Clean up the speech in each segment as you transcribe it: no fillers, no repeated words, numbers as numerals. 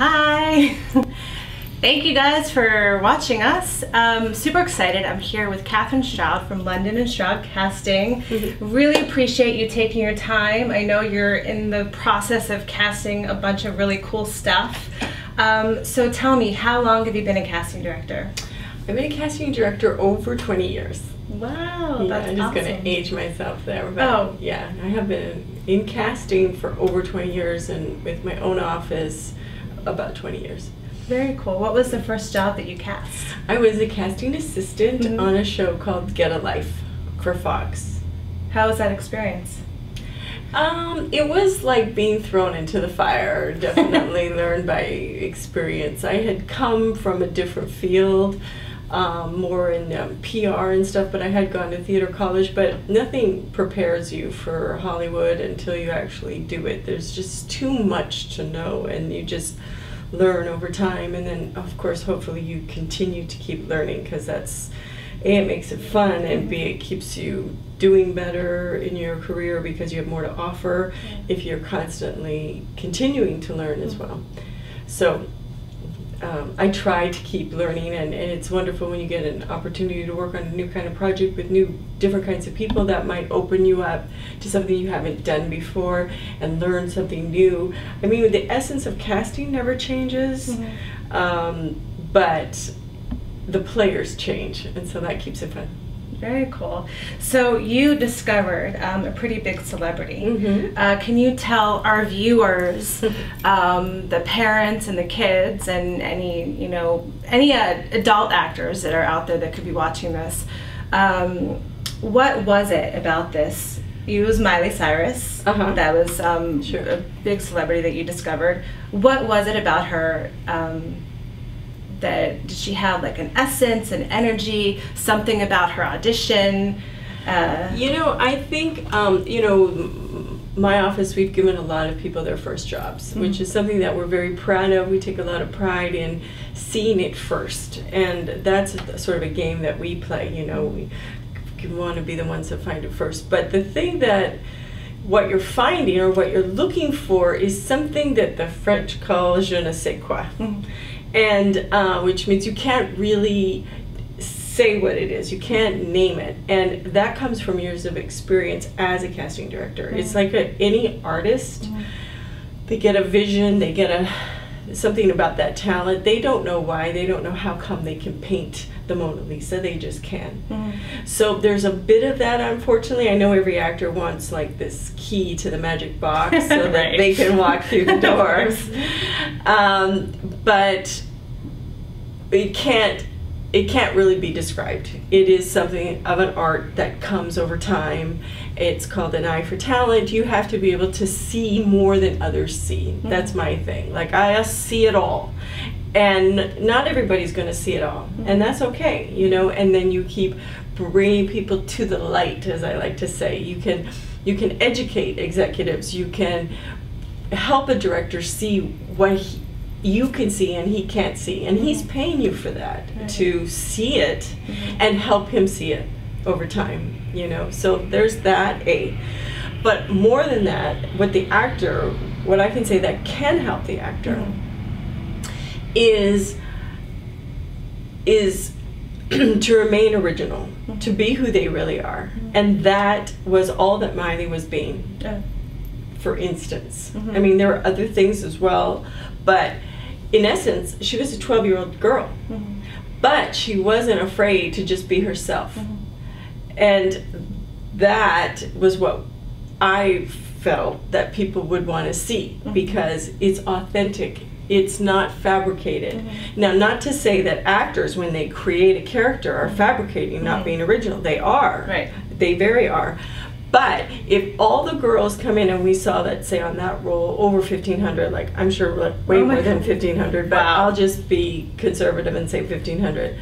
Hi! Thank you guys for watching us. Super excited. I'm here with Catherine Stroud from London and Stroud Casting. Really appreciate you taking your time. I know you're in the process of casting a bunch of really cool stuff. So tell me, how long have you been a casting director? I've been a casting director over 20 years. Wow, that's I'm just awesome. going to age myself there. But yeah, I have been in casting for over 20 years and with my own office about 20 years. Very cool. What was the first job that you cast? I was a casting assistant on a show called Get a Life for Fox. How was that experience? It was like being thrown into the fire. Definitely learned by experience. I had come from a different field, more in PR and stuff, but I had gone to theater college, but nothing prepares you for Hollywood until you actually do it. There's just too much to know, and you just learn over time, and then of course hopefully you continue to keep learning, because that's A, it makes it fun, and B, it keeps you doing better in your career because you have more to offer if you're constantly continuing to learn as well. So I try to keep learning, and it's wonderful when you get an opportunity to work on a new kind of project with different kinds of people that might open you up to something you haven't done before and learn something new. I mean, the essence of casting never changes, but the players change, and so that keeps it fun. Very cool. So you discovered a pretty big celebrity. Can you tell our viewers, the parents and the kids, and any adult actors that are out there that could be watching this, what was it about this? It was Miley Cyrus. That was a big celebrity that you discovered. What was it about her? Did she have like an essence, an energy, something about her audition? I think, my office, we've given a lot of people their first jobs, which is something that we're very proud of. We take a lot of pride in seeing it first, and that's sort of a game that we play. We want to be the ones that find it first. But the thing that what you're finding or what you're looking for is something that the French call je ne sais quoi. And which means you can't really say what it is, you can't name it, and that comes from years of experience as a casting director. It's like any artist, they get a vision, they get something about that talent, they don't know why, they don't know how come they can paint the Mona Lisa, they just can. So there's a bit of that, unfortunately. I know every actor wants like this key to the magic box so that they can walk through the doors. But it can't really be described. It is something of an art that comes over time. It's called an eye for talent. You have to be able to see more than others see. That's my thing. Like, I see it all. And not everybody's going to see it all. And that's okay, and then you keep bringing people to the light, as I like to say. You can educate executives. You can help a director see what you can see and he can't see, and he's paying you for that, to see it and help him see it over time, so there's that. But more than that, what I can say that can help the actor is to remain original, to be who they really are, and that was all that Miley was being. For instance, I mean, there were other things as well, but in essence, she was a 12-year-old girl, but she wasn't afraid to just be herself. And that was what I felt that people would want to see, because it's authentic. It's not fabricated. Now, not to say that actors, when they create a character, are fabricating, not being original. They are. They very are. But if all the girls come in, and we saw that, say, on that role, over 1,500, like, I'm sure like way more than 1,500, but I'll just be conservative and say 1,500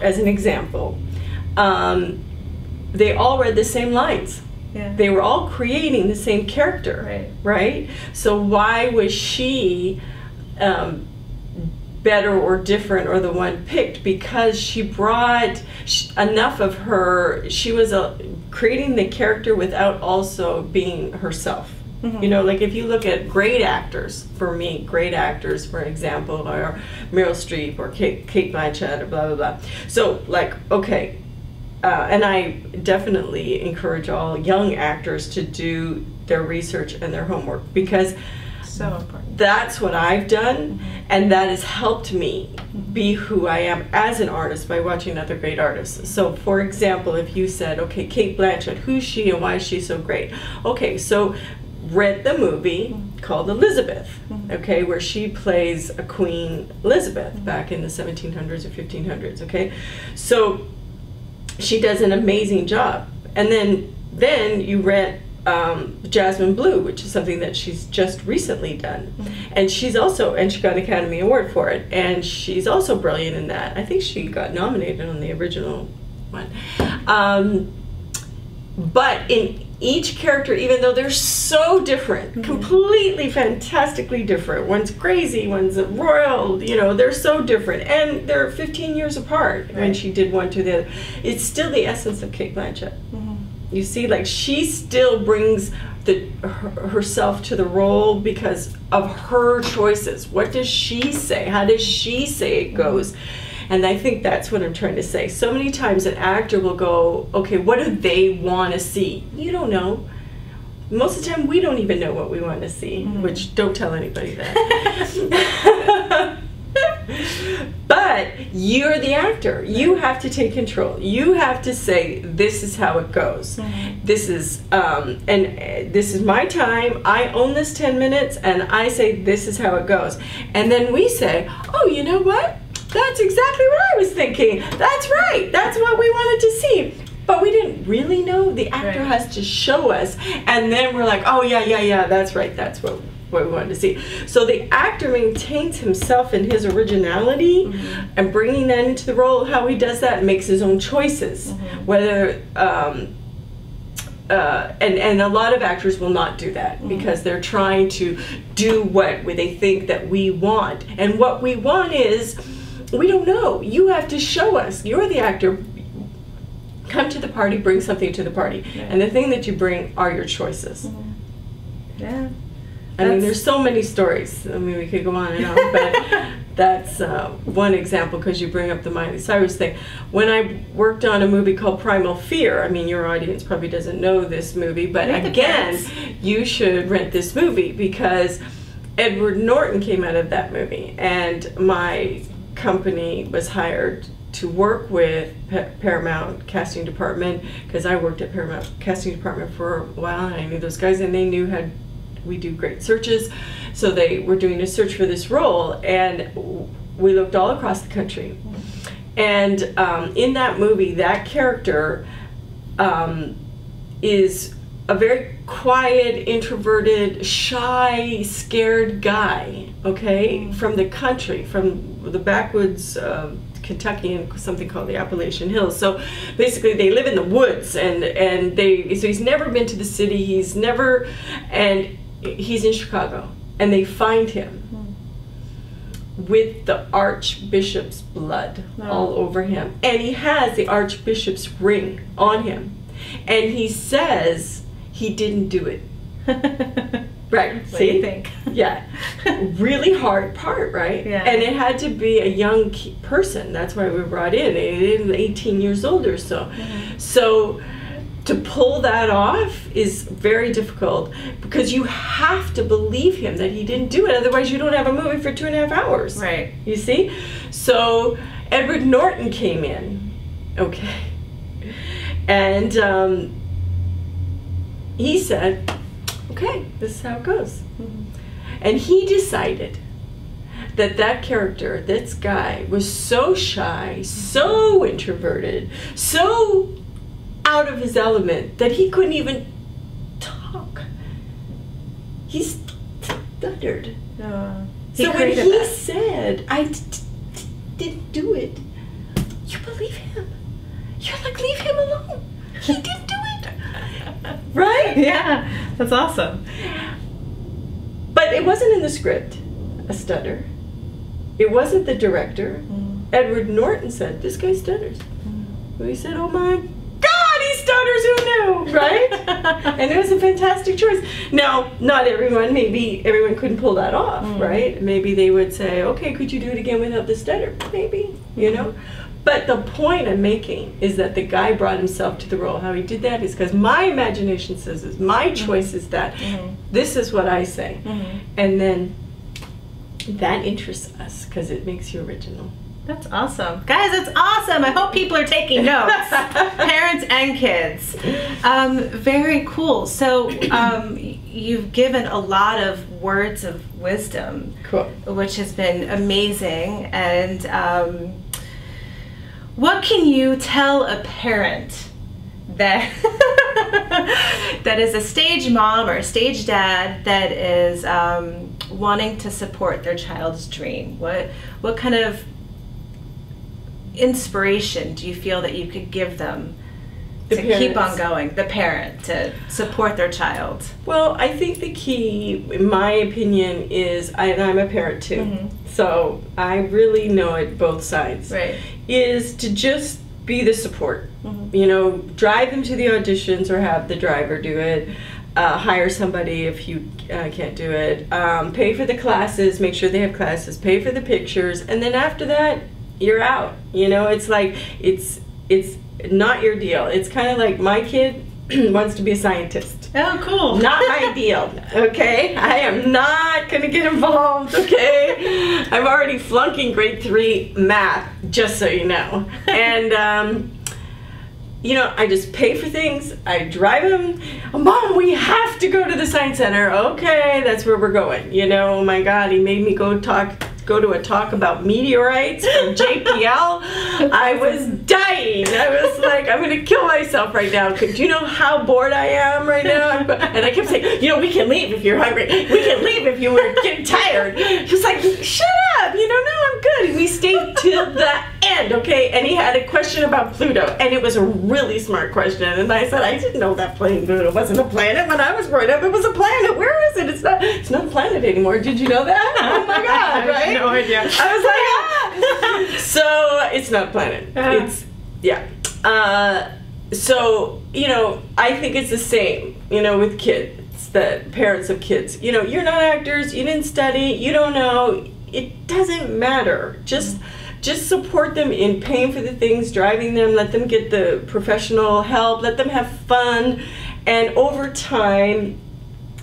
as an example, they all read the same lines. They were all creating the same character, right? So why was she better or different, or the one picked? Because she brought enough of her, she was creating the character without also being herself. You know, like if you look at great actors, for me, great actors, for example, are Meryl Streep or Kate Blanchett or blah, blah, blah. So, like, okay, and I definitely encourage all young actors to do their research and their homework, because so important. That's what I've done, and that has helped me be who I am as an artist by watching other great artists. So, for example, if you said, okay, Kate Blanchett, who's she and why is she so great? Okay, so read the movie called Elizabeth, okay, where she plays a Queen Elizabeth back in the 1700s or 1500s, okay? So she does an amazing job. And then you read Jasmine Blue, which is something that she's just recently done. And she's also, and she got an Academy Award for it, and she's also brilliant in that. I think she got nominated on the original one. But in each character, even though they're so different, completely fantastically different, one's crazy, one's royal, you know, they're so different, and they're 15 years apart when she did one to the other. It's still the essence of Kate Blanchett. You see, like, she still brings herself to the role because of her choices. What does she say? How does she say it goes? And I think that's what I'm trying to say. So many times an actor will go, okay, what do they want to see? You don't know. Most of the time, we don't even know what we want to see, which don't tell anybody that. But you're the actor. You have to take control. You have to say, this is how it goes. This is, this is my time. I own this 10 minutes, and I say, this is how it goes. And then we say, oh, you know what? That's exactly what I was thinking. That's right. That's what we wanted to see. But we didn't really know. The actor has to show us. And then we're like, oh, yeah, that's right. That's what we wanted to see. So the actor maintains himself and his originality and bringing that into the role. How he does that, makes his own choices. Whether, and a lot of actors will not do that because they're trying to do what they think that we want. And what we want is, we don't know. You have to show us. You're the actor. Come to the party, bring something to the party. And the thing that you bring are your choices. Yeah. I mean, there's so many stories. I mean, we could go on and on, but that's one example, because you bring up the Miley Cyrus thing. When I worked on a movie called Primal Fear, I mean, your audience probably doesn't know this movie, but again, you should rent this movie, because Edward Norton came out of that movie, and my company was hired to work with Paramount Casting Department, because I worked at Paramount Casting Department for a while, and I knew those guys, and they knew how we do great searches. So they were doing a search for this role, and we looked all across the country. And in that movie, that character is a very quiet, introverted, shy, scared guy, okay, from the country, from the backwoods of Kentucky and something called the Appalachian Hills. So basically they live in the woods, and so he's never been to the city, he's in Chicago, and they find him with the Archbishop's blood all over him, and he has the Archbishop's ring on him, and he says he didn't do it. Right, what see? do you think? Yeah, really hard part, right? Yeah. And it had to be a young person. That's why we brought in 18 years old or so. So to pull that off is very difficult, because you have to believe him that he didn't do it. Otherwise, you don't have a movie for 2.5 hours. Right. You see? So Edward Norton came in, okay, and he said, okay, this is how it goes. And he decided that that character, this guy, was so shy, so introverted, so out of his element that he couldn't even talk. He stuttered. So when he said, I didn't do it, you believe him. You're like, leave him alone. He didn't do it. Right? Yeah, that's awesome. But it wasn't in the script, a stutter. It wasn't the director. Edward Norton said, this guy stutters. He said, oh my God, he stutters, who do, right? And it was a fantastic choice. Now, not everyone, maybe everyone couldn't pull that off, right? Maybe they would say, okay, could you do it again without the stutter? Maybe, you know? But the point I'm making is that the guy brought himself to the role. How he did that is because my imagination says this, my choice is that. This is what I say. And then that interests us because it makes you original. That's awesome. Guys, that's awesome. I hope people are taking notes. Parents and kids. Very cool. So you've given a lot of words of wisdom, cool, which has been amazing. And what can you tell a parent that that is a stage mom or a stage dad that is wanting to support their child's dream? What kind of inspiration do you feel that you could give them to keep on going, the parent, to support their child? Well, I think the key, in my opinion, is, and I'm a parent too, so I really know it both sides, right, is to just be the support. You know, drive them to the auditions or have the driver do it. Hire somebody if you can't do it. Pay for the classes, make sure they have classes, pay for the pictures, and then after that, you're out. You know, it's like, it's not your deal. It's kind of like my kid wants to be a scientist. Oh, cool. Not my deal, okay? I am not gonna get involved, okay? I'm already flunking grade 3 math, just so you know. And, you know, I just pay for things, I drive him. Mom, we have to go to the science center. Okay, that's where we're going. You know, oh my God, he made me go to a talk about meteorites from JPL. I was dying. I was like, I'm gonna kill myself right now. Do you know how bored I am right now? And I kept saying, you know, we can leave if you're hungry. We can leave if you were getting tired. He was like, shut up, you know, no, I'm good. And we stayed till the end, okay? And he had a question about Pluto, and it was a really smart question. And I said, I didn't know that Pluto wasn't a planet. When I was growing up, it was a planet. Where is it? It's not a planet anymore. Did you know that? Oh my God, right? No idea. I was like, ah. So it's not a planet. It's, yeah. So, you know, I think it's the same, you know, with kids, the parents of kids. You know, you're not actors, you didn't study, you don't know. It doesn't matter. Just support them in paying for the things, driving them, let them get the professional help, let them have fun, and over time,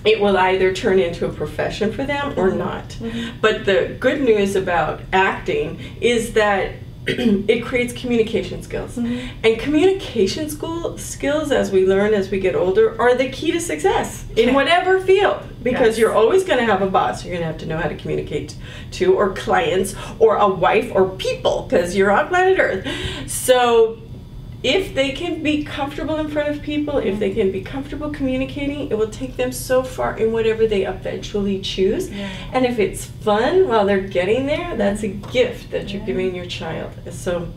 it will either turn into a profession for them or not. But the good news about acting is that it creates communication skills. And communication skills, as we learn as we get older, are the key to success in whatever field. Because you're always going to have a boss you're going to have to know how to communicate to, or clients, or a wife, or people, because you're on planet Earth. So if they can be comfortable in front of people, if they can be comfortable communicating, it will take them so far in whatever they eventually choose. And if it's fun while they're getting there, that's a gift that you're giving your child. So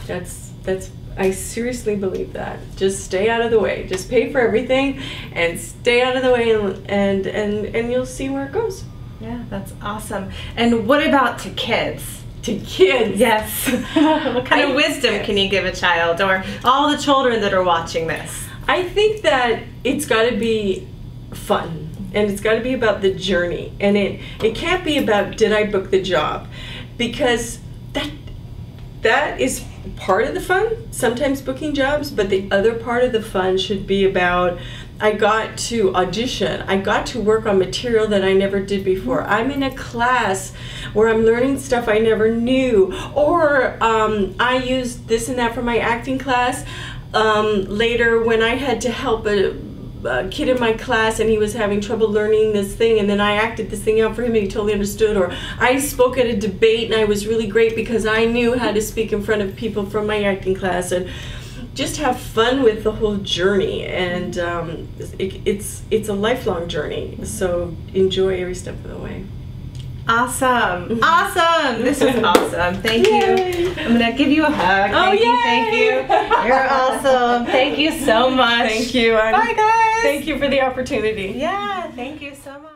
that's I seriously believe that. Just stay out of the way. Just pay for everything and stay out of the way, and you'll see where it goes. Yeah, that's awesome. And what about to kids? To kids. Yes. What kind of wisdom can you give a child, or all the children that are watching this? I think that it's got to be fun, and it's got to be about the journey, and it can't be about, did I book the job? Because that is part of the fun, sometimes booking jobs, but the other part of the fun should be about, I got to audition, I got to work on material that I never did before. I'm in a class where I'm learning stuff I never knew, or I used this and that for my acting class. Later, when I had to help a kid in my class and he was having trouble learning this thing, and then I acted this thing out for him and he totally understood. Or I spoke at a debate and I was really great because I knew how to speak in front of people from my acting class. And just have fun with the whole journey, and it's a lifelong journey, so enjoy every step of the way. Awesome. Awesome. This was awesome. Thank you. I'm going to give you a hug. Thank you. You're awesome. Thank you so much. Thank you. Bye, guys. Thank you for the opportunity. Yeah, thank you so much.